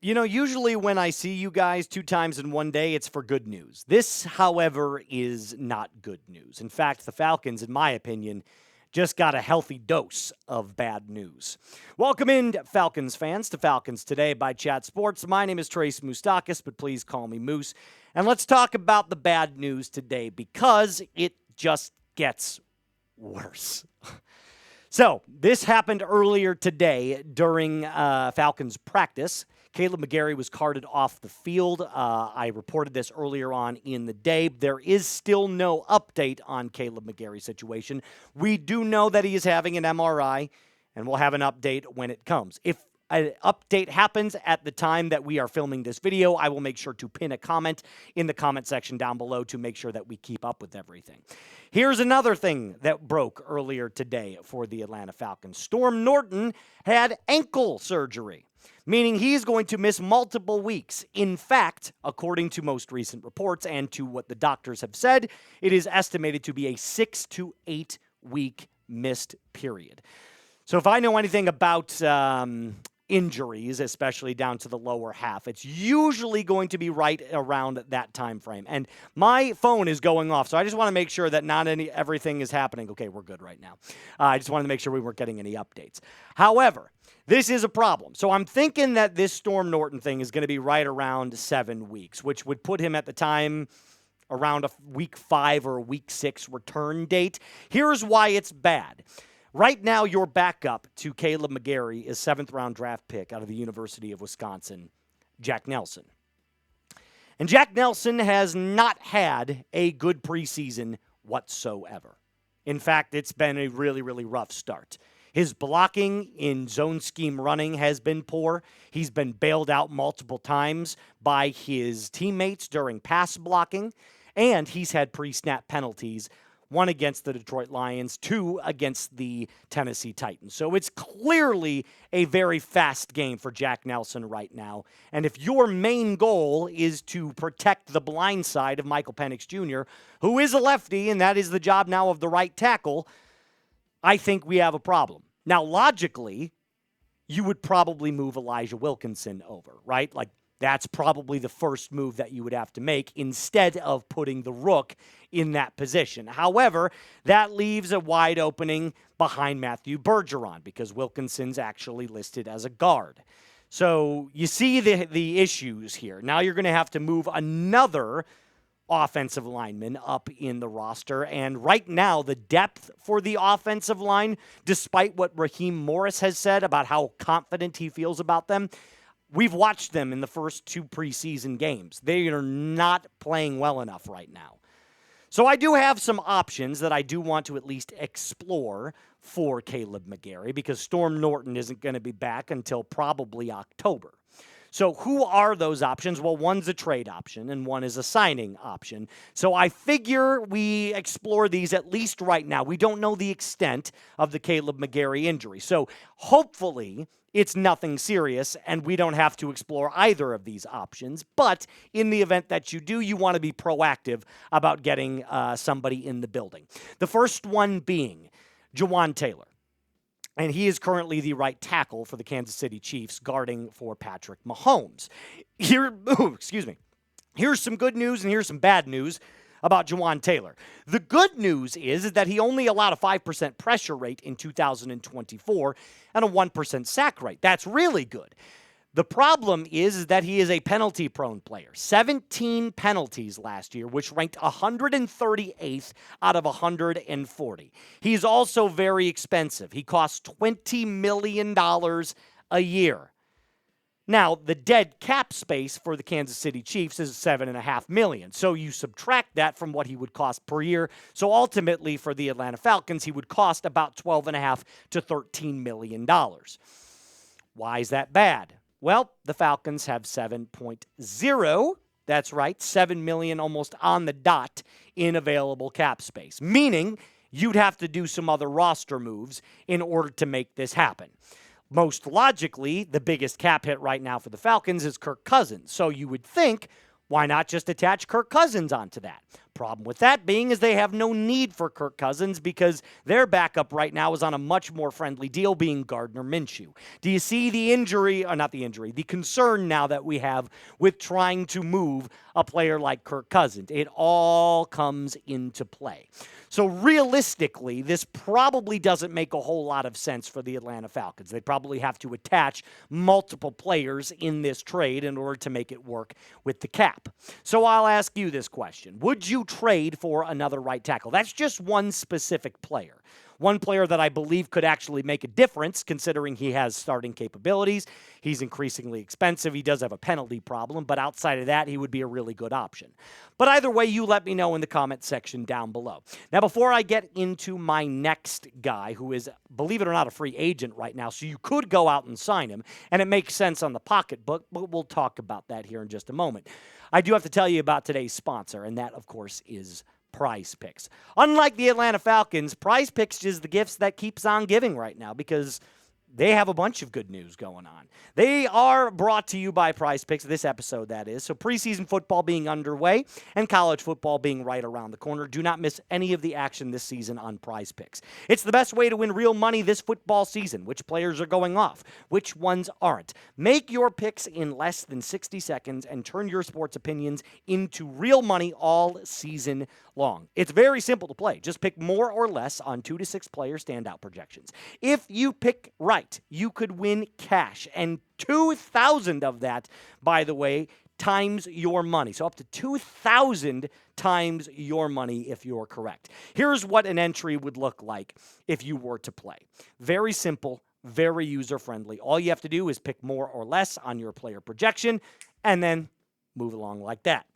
You know, usually when I see you guys 2 times in one day, it's for good news. This, however, is not good news. In fact, the Falcons, in my opinion, just got a healthy dose of bad news. Welcome in, Falcons fans, to Falcons Today by Chat Sports. My name is Trace Moustakas, but please call me Moose. And let's talk about the bad news today because it just gets worse. So, this happened earlier today during Falcons practice. Kaleb McGary was carted off the field. I reported this earlier on in the day. There is still no update on Kaleb McGary's situation. We do know that he is having an MRI, and we'll have an update when it comes. If an update happens at the time that we are filming this video, I will make sure to pin a comment in the comment section down below to make sure that we keep up with everything. Here's another thing that broke earlier today for the Atlanta Falcons. Norton had ankle surgery, meaning he's going to miss multiple weeks. In fact, according to most recent reports and to what the doctors have said, it is estimated to be a 6 to 8 week missed period. So if I know anything about injuries, especially down to the lower half, it's usually going to be right around that time frame. And my phone is going off, so I just want to make sure that everything is happening. Okay, we're good right now. I just wanted to make sure we weren't getting any updates. However, this is a problem. So I'm thinking that this Norton thing is going to be right around 7 weeks, which would put him at the time around a week 5 or a week 6 return date. Here's why it's bad. Right now, your backup to Kaleb McGary is 7th-round draft pick out of the University of Wisconsin, Jack Nelson. And Jack Nelson has not had a good preseason whatsoever. In fact, it's been a really, really rough start. His blocking in zone scheme running has been poor. He's been bailed out multiple times by his teammates during pass blocking, and he's had pre-snap penalties, 1 against the Detroit Lions, 2 against the Tennessee Titans. So it's clearly a very fast game for Jack Nelson right now. And if your main goal is to protect the blind side of Michael Penix Jr., who is a lefty, and that is the job now of the right tackle, I think we have a problem. Now, logically, you would probably move Elijah Wilkinson over, right? Like, that's probably the first move that you would have to make instead of putting the Rook in that position. However, that leaves a wide opening behind Matthew Bergeron because Wilkinson's actually listed as a guard. So you see the issues here. Now you're going to have to move another offensive lineman up in the roster. And right now, the depth for the offensive line, despite what Raheem Morris has said about how confident he feels about them, we've watched them in the first 2 preseason games. They are not playing well enough right now. So I do have some options that I do want to at least explore for Kaleb McGary because Norton isn't going to be back until probably October. So who are those options? Well, one's a trade option and one is a signing option. So I figure we explore these at least right now. We don't know the extent of the Kaleb McGary injury. So hopefully it's nothing serious and we don't have to explore either of these options. But in the event that you do, you want to be proactive about getting somebody in the building. The first one being Jawaan Taylor. And he is currently the right tackle for the Kansas City Chiefs, guarding for Patrick Mahomes. Here's some good news and here's some bad news about Jawaan Taylor. The good news is that he only allowed a 5% pressure rate in 2024 and a 1% sack rate. That's really good. The problem is that he is a penalty-prone player. 17 penalties last year, which ranked 138th out of 140. He's also very expensive. He costs $20 million a year. Now, the dead cap space for the Kansas City Chiefs is $7.5 million. So you subtract that from what he would cost per year. So ultimately, for the Atlanta Falcons, he would cost about $12.5 to $13 million. Why is that bad? Well, the Falcons have 7.0. That's right, $7 million almost on the dot in available cap space, meaning you'd have to do some other roster moves in order to make this happen. Most logically, the biggest cap hit right now for the Falcons is Kirk Cousins. So you would think, Why not just attach Kirk Cousins onto that? Problem with that being is they have no need for Kirk Cousins because their backup right now is on a much more friendly deal, being Gardner Minshew. Do you see the injury, or not the injury, the concern now that we have with trying to move a player like Kirk Cousins? It all comes into play. So realistically, this probably doesn't make a whole lot of sense for the Atlanta Falcons. They probably have to attach multiple players in this trade in order to make it work with the cap. So I'll ask you this question. Would you trade for another right tackle? That's just one specific player. One player that I believe could actually make a difference, considering he has starting capabilities. He's increasingly expensive. He does have a penalty problem, but outside of that, he would be a really good option. But either way, you let me know in the comment section down below. Now, before I get into my next guy, who is, believe it or not, a free agent right now, so you could go out and sign him, and it makes sense on the pocketbook, but we'll talk about that here in just a moment. I do have to tell you about today's sponsor, and that, of course, is Prize Picks. Unlike the Atlanta Falcons, Prize Picks is the gifts that keeps on giving right now because they have a bunch of good news going on. They are brought to you by Prize Picks, this episode that is. So preseason football being underway and college football being right around the corner. Do not miss any of the action this season on Prize Picks. It's the best way to win real money this football season. Which players are going off? Which ones aren't? Make your picks in less than 60 seconds and turn your sports opinions into real money all season long. It's very simple to play. Just pick more or less on 2 to 6 player standout projections. If you pick right, you could win cash, and 2,000 of that, by the way, times your money. So up to 2,000 times your money if you're correct. Here's what an entry would look like if you were to play. Very simple, very user-friendly. All you have to do is pick more or less on your player projection and then move along like that.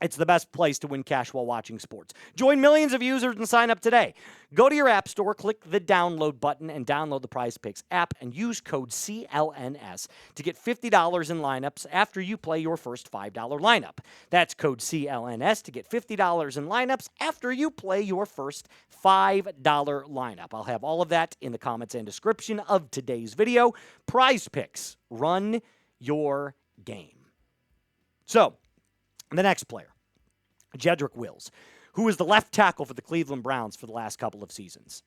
It's the best place to win cash while watching sports. Join millions of users and sign up today. Go to your app store, click the download button, and download the Prize Picks app and use code CLNS to get $50 in lineups after you play your first $5 lineup. That's code CLNS to get $50 in lineups after you play your first $5 lineup. I'll have all of that in the comments and description of today's video. Prize Picks. Run your game. So, the next player, Jedrick Wills, who is the left tackle for the Cleveland Browns for the last couple of seasons.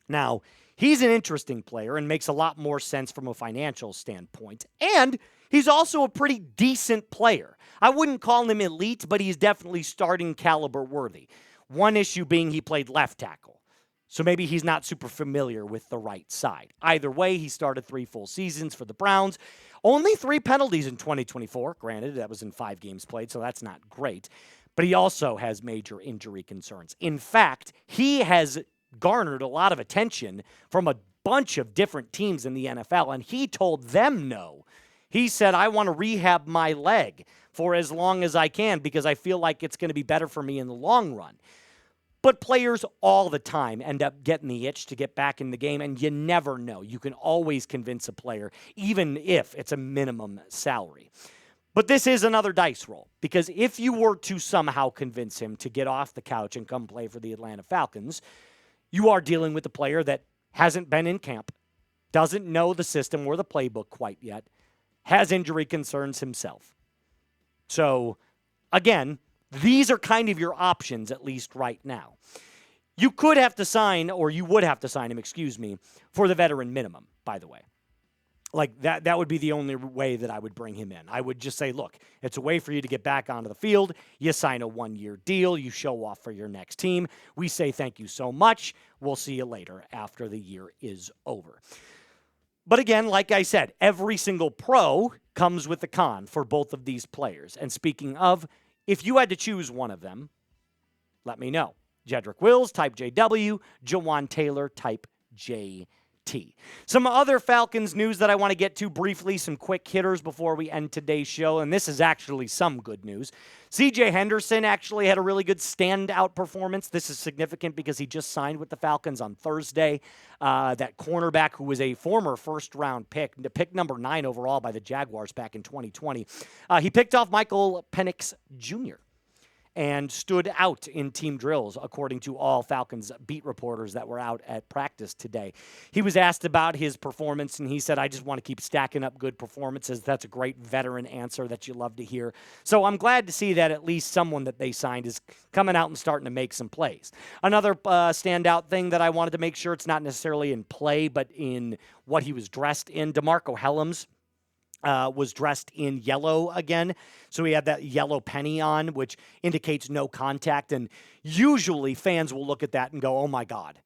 Now, he's an interesting player and makes a lot more sense from a financial standpoint, and he's also a pretty decent player. I wouldn't call him elite, but he's definitely starting caliber worthy. One issue being he played left tackle, so maybe he's not super familiar with the right side. Either way, he started 3 full seasons for the Browns. Only 3 penalties in 2024. Granted, that was in 5 games played, so that's not great. But he also has major injury concerns. In fact, he has garnered a lot of attention from a bunch of different teams in the NFL, and he told them no. He said, I want to rehab my leg for as long as I can because I feel like it's going to be better for me in the long run. But players all the time end up getting the itch to get back in the game, and you never know. You can always convince a player, even if it's a minimum salary. But this is another dice roll, because if you were to somehow convince him to get off the couch and come play for the Atlanta Falcons, you are dealing with a player that hasn't been in camp, doesn't know the system or the playbook quite yet, has injury concerns himself. So, again, these are kind of your options, at least right now. You could have to sign, or you would have to sign him, for the veteran minimum, by the way. Like, that would be the only way that I would bring him in. I would just say, look, it's a way for you to get back onto the field. You sign a 1-year deal. You show off for your next team. We say thank you so much. We'll see you later after the year is over. But again, like I said, every single pro comes with a con for both of these players. And speaking of, if you had to choose one of them, let me know. Jedrick Wills, type JW. Jawaan Taylor, type JT. Some other Falcons news that I want to get to briefly, some quick hitters before we end today's show, and this is actually some good news. C.J. Henderson actually had a really good standout performance. This is significant because he just signed with the Falcons on Thursday. That cornerback who was a former first-round pick number 9 overall by the Jaguars back in 2020. He picked off Michael Penix Jr., and stood out in team drills, according to all Falcons beat reporters that were out at practice today. He was asked about his performance, and he said, I just want to keep stacking up good performances. That's a great veteran answer that you love to hear. So I'm glad to see that at least someone that they signed is coming out and starting to make some plays. Another standout thing that I wanted to make sure it's not necessarily in play, but in what he was dressed in, DeMarco Hellams was dressed in yellow again. So he had that yellow penny on, which indicates no contact. And usually fans will look at that and go, oh my God,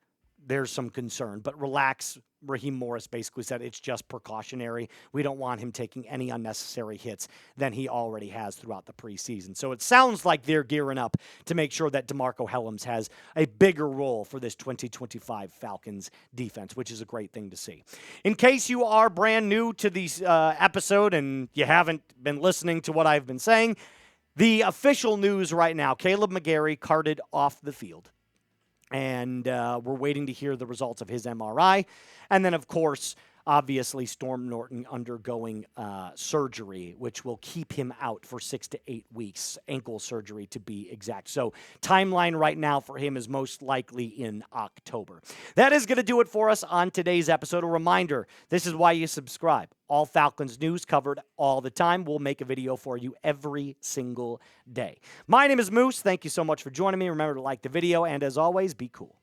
there's some concern. But relax. Raheem Morris basically said it's just precautionary. We don't want him taking any unnecessary hits than he already has throughout the preseason. So it sounds like they're gearing up to make sure that DeMarco Hellams has a bigger role for this 2025 Falcons defense, which is a great thing to see. In case you are brand new to this episode and you haven't been listening to what I've been saying, the official news right now, Kaleb McGary carted off the field. And we're waiting to hear the results of his MRI. And then, of course, obviously, Storm Norton undergoing surgery, which will keep him out for 6 to 8 weeks, ankle surgery to be exact. So timeline right now for him is most likely in October. That is going to do it for us on today's episode. A reminder, this is why you subscribe. All Falcons news covered all the time. We'll make a video for you every single day. My name is Moose. Thank you so much for joining me. Remember to like the video, and as always, be cool.